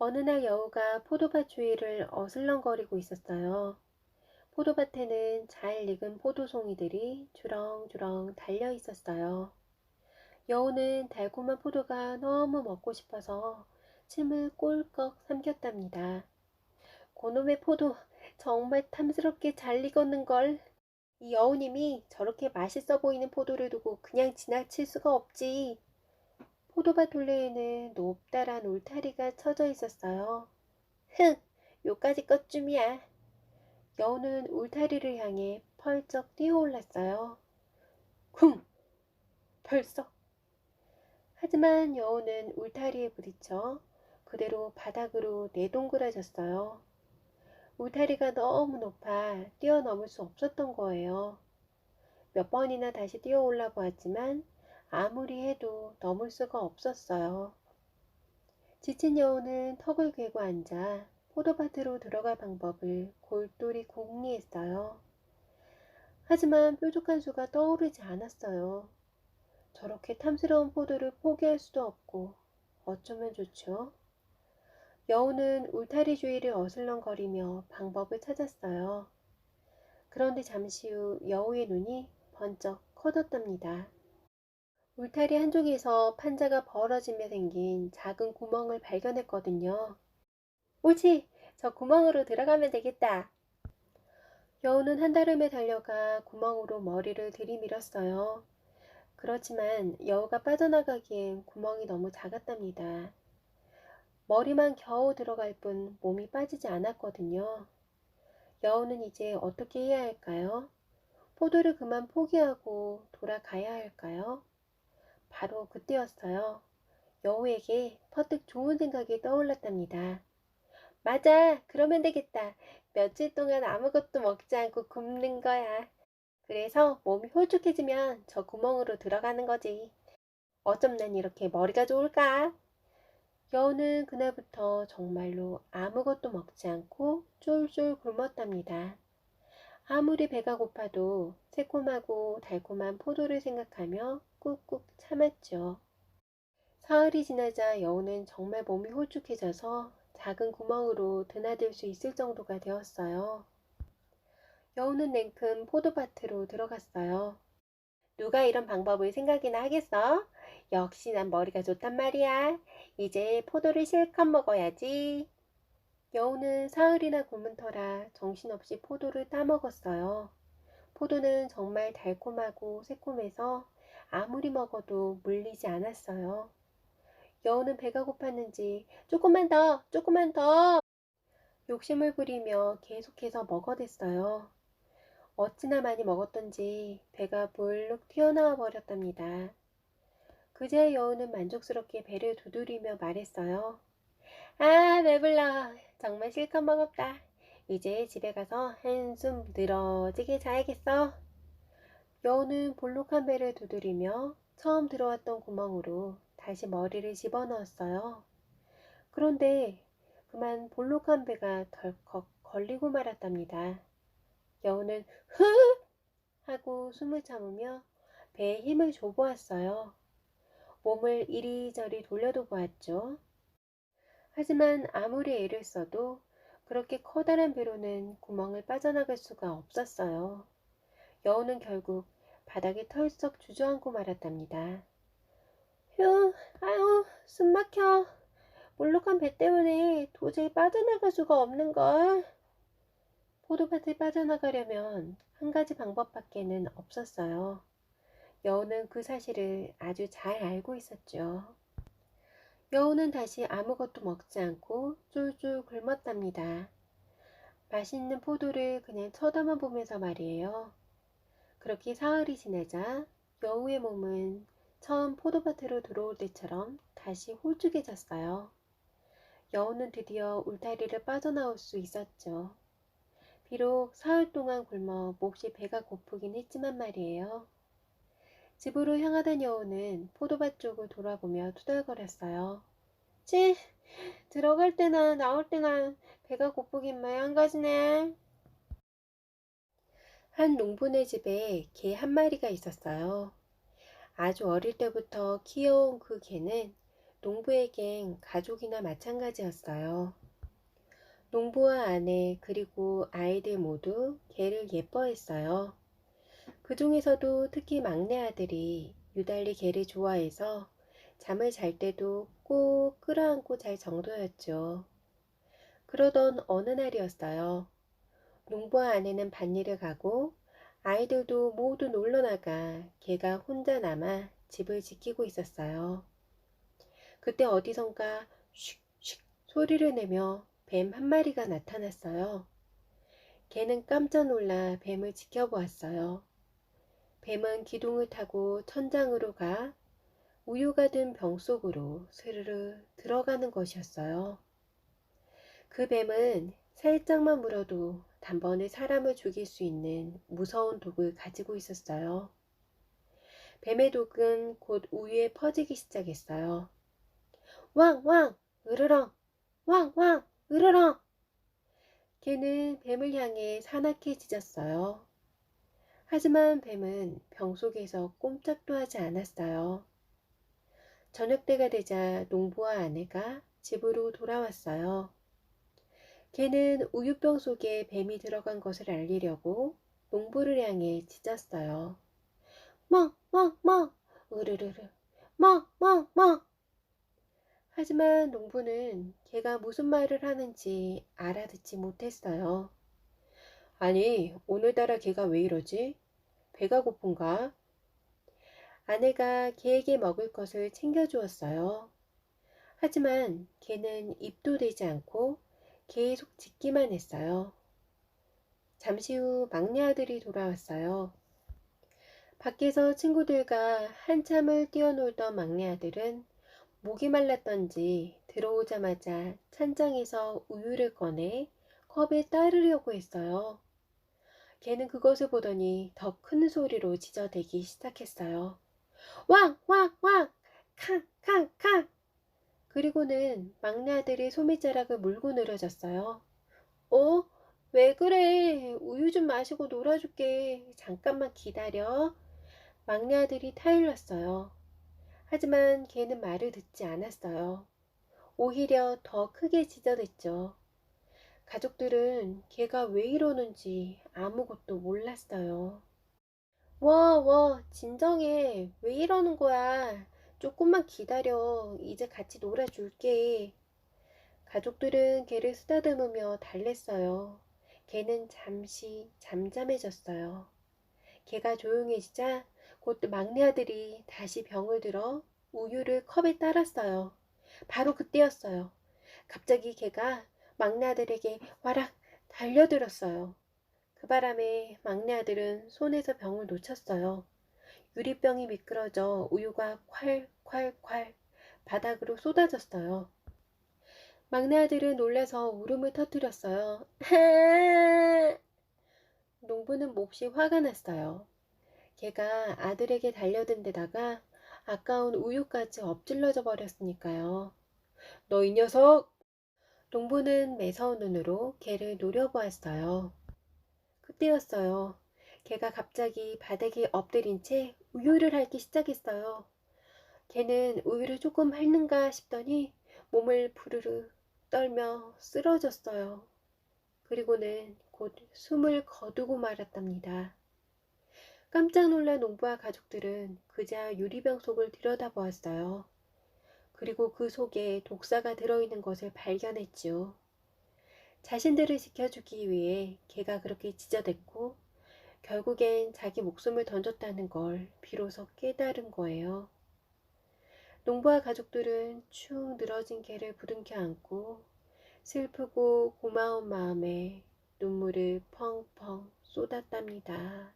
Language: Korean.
어느 날 여우가 포도밭 주위를 어슬렁거리고 있었어요. 포도밭에는 잘 익은 포도송이들이 주렁주렁 달려 있었어요. 여우는 달콤한 포도가 너무 먹고 싶어서 침을 꼴꺽 삼켰답니다. 고놈의 포도 정말 탐스럽게 잘 익었는걸. 이 여우님이 저렇게 맛있어 보이는 포도를 두고 그냥 지나칠 수가 없지. 포도밭 둘레에는 높다란 울타리가 쳐져 있었어요. 흥! 요까지 것쯤이야. 여우는 울타리를 향해 펄쩍 뛰어올랐어요. 쿵! 털썩! 하지만 여우는 울타리에 부딪혀 그대로 바닥으로 내동그라졌어요. 울타리가 너무 높아 뛰어넘을 수 없었던 거예요. 몇 번이나 다시 뛰어올라 보았지만 아무리 해도 넘을 수가 없었어요. 지친 여우는 턱을 괴고 앉아 포도밭으로 들어갈 방법을 골똘히 궁리했어요. 하지만 뾰족한 수가 떠오르지 않았어요. 저렇게 탐스러운 포도를 포기할 수도 없고 어쩌면 좋죠? 여우는 울타리 주위를 어슬렁거리며 방법을 찾았어요. 그런데 잠시 후 여우의 눈이 번쩍 커졌답니다. 울타리 한쪽에서 판자가 벌어지며 생긴 작은 구멍을 발견했거든요. 옳지! 저 구멍으로 들어가면 되겠다. 여우는 한달음에 달려가 구멍으로 머리를 들이밀었어요. 그렇지만 여우가 빠져나가기엔 구멍이 너무 작았답니다. 머리만 겨우 들어갈 뿐 몸이 빠지지 않았거든요. 여우는 이제 어떻게 해야 할까요? 포도를 그만 포기하고 돌아가야 할까요? 바로 그때였어요. 여우에게 퍼뜩 좋은 생각이 떠올랐답니다. 맞아, 그러면 되겠다. 며칠 동안 아무것도 먹지 않고 굶는 거야. 그래서 몸이 홀쭉해지면 저 구멍으로 들어가는 거지. 어쩜 난 이렇게 머리가 좋을까? 여우는 그날부터 정말로 아무것도 먹지 않고 쫄쫄 굶었답니다. 아무리 배가 고파도 새콤하고 달콤한 포도를 생각하며 꾹꾹 참았죠. 사흘이 지나자 여우는 정말 몸이 홀쭉해져서 작은 구멍으로 드나들 수 있을 정도가 되었어요. 여우는 냉큼 포도밭으로 들어갔어요. 누가 이런 방법을 생각이나 하겠어? 역시 난 머리가 좋단 말이야. 이제 포도를 실컷 먹어야지. 여우는 사흘이나 굶은 터라 정신없이 포도를 따먹었어요. 포도는 정말 달콤하고 새콤해서 아무리 먹어도 물리지 않았어요. 여우는 배가 고팠는지 조금만 더, 조금만 더 욕심을 부리며 계속해서 먹어댔어요. 어찌나 많이 먹었던지 배가 불룩 튀어나와 버렸답니다. 그제야 여우는 만족스럽게 배를 두드리며 말했어요. 아, 배불러. 정말 실컷 먹었다. 이제 집에 가서 한숨 늘어지게 자야겠어. 여우는 볼록한 배를 두드리며 처음 들어왔던 구멍으로 다시 머리를 집어넣었어요. 그런데 그만 볼록한 배가 덜컥 걸리고 말았답니다. 여우는 흐 하고 숨을 참으며 배에 힘을 줘보았어요. 몸을 이리저리 돌려도 보았죠. 하지만 아무리 애를 써도 그렇게 커다란 배로는 구멍을 빠져나갈 수가 없었어요. 여우는 결국 바닥에 털썩 주저앉고 말았답니다. 휴, 아유, 숨 막혀. 볼록한 배 때문에 도저히 빠져나갈 수가 없는걸. 포도밭을 빠져나가려면 한 가지 방법밖에는 없었어요. 여우는 그 사실을 아주 잘 알고 있었죠. 여우는 다시 아무것도 먹지 않고 쫄쫄 굶었답니다. 맛있는 포도를 그냥 쳐다만 보면서 말이에요. 그렇게 사흘이 지나자 여우의 몸은 처음 포도밭으로 들어올 때처럼 다시 홀쭉해졌어요. 여우는 드디어 울타리를 빠져나올 수 있었죠. 비록 사흘 동안 굶어 몹시 배가 고프긴 했지만 말이에요. 집으로 향하던 여우는 포도밭 쪽을 돌아보며 투덜거렸어요. 치, 들어갈 때나 나올 때나 배가 고프긴 마찬가지네. 한 농부네 집에 개 한 마리가 있었어요. 아주 어릴 때부터 키워온 그 개는 농부에겐 가족이나 마찬가지였어요. 농부와 아내 그리고 아이들 모두 개를 예뻐했어요. 그 중에서도 특히 막내 아들이 유달리 개를 좋아해서 잠을 잘 때도 꼭 끌어안고 잘 정도였죠. 그러던 어느 날이었어요. 농부와 아내는 밭일을 가고 아이들도 모두 놀러 나가 개가 혼자 남아 집을 지키고 있었어요. 그때 어디선가 슉슉 소리를 내며 뱀 한 마리가 나타났어요. 개는 깜짝 놀라 뱀을 지켜보았어요. 뱀은 기둥을 타고 천장으로 가 우유가 든 병 속으로 스르르 들어가는 것이었어요. 그 뱀은 살짝만 물어도 단번에 사람을 죽일 수 있는 무서운 독을 가지고 있었어요. 뱀의 독은 곧 우유에 퍼지기 시작했어요. 왕왕 으르렁 왕왕 으르렁. 개는 뱀을 향해 사납게 짖었어요. 하지만 뱀은 병 속에서 꼼짝도 하지 않았어요. 저녁 때가 되자 농부와 아내가 집으로 돌아왔어요. 개는 우유병 속에 뱀이 들어간 것을 알리려고 농부를 향해 짖었어요. 멍, 멍, 멍, 으르르르, 멍, 멍, 멍. 하지만 농부는 개가 무슨 말을 하는지 알아듣지 못했어요. 아니, 오늘따라 개가 왜 이러지? 배가 고픈가? 아내가 개에게 먹을 것을 챙겨주었어요. 하지만 개는 입도 대지 않고 계속 짖기만 했어요. 잠시 후 막내 아들이 돌아왔어요. 밖에서 친구들과 한참을 뛰어놀던 막내 아들은 목이 말랐던지 들어오자마자 찬장에서 우유를 꺼내 컵에 따르려고 했어요. 걔는 그것을 보더니 더 큰 소리로 짖어대기 시작했어요. 왕! 왕! 왕! 캉! 캉! 캉! 그리고는 막내 아들이 소매자락을 물고 늘어졌어요. 어? 왜 그래? 우유 좀 마시고 놀아줄게. 잠깐만 기다려. 막내 아들이 타일렀어요. 하지만 걔는 말을 듣지 않았어요. 오히려 더 크게 짖어댔죠. 가족들은 걔가 왜 이러는지 아무것도 몰랐어요. 진정해. 왜 이러는 거야? 조금만 기다려. 이제 같이 놀아줄게. 가족들은 걔를 쓰다듬으며 달랬어요. 걔는 잠시 잠잠해졌어요. 걔가 조용해지자 곧 막내 아들이 다시 병을 들어 우유를 컵에 따랐어요. 바로 그때였어요. 갑자기 걔가 막내 아들에게 와락 달려들었어요. 그 바람에 막내 아들은 손에서 병을 놓쳤어요. 유리병이 미끄러져 우유가 콸콸콸 바닥으로 쏟아졌어요. 막내 아들은 놀라서 울음을 터뜨렸어요. 농부는 몹시 화가 났어요. 걔가 아들에게 달려든 데다가 아까운 우유까지 엎질러져 버렸으니까요. 너 이 녀석! 농부는 매서운 눈으로 걔를 노려보았어요. 그때였어요. 걔가 갑자기 바닥에 엎드린 채 우유를 핥기 시작했어요. 걔는 우유를 조금 핥는가 싶더니 몸을 부르르 떨며 쓰러졌어요. 그리고는 곧 숨을 거두고 말았답니다. 깜짝 놀란 농부와 가족들은 그자 유리병 속을 들여다보았어요. 그리고 그 속에 독사가 들어있는 것을 발견했지요. 자신들을 지켜주기 위해 개가 그렇게 짖어댔고 결국엔 자기 목숨을 던졌다는 걸 비로소 깨달은 거예요. 농부와 가족들은 축 늘어진 개를 부둥켜 안고 슬프고 고마운 마음에 눈물을 펑펑 쏟았답니다.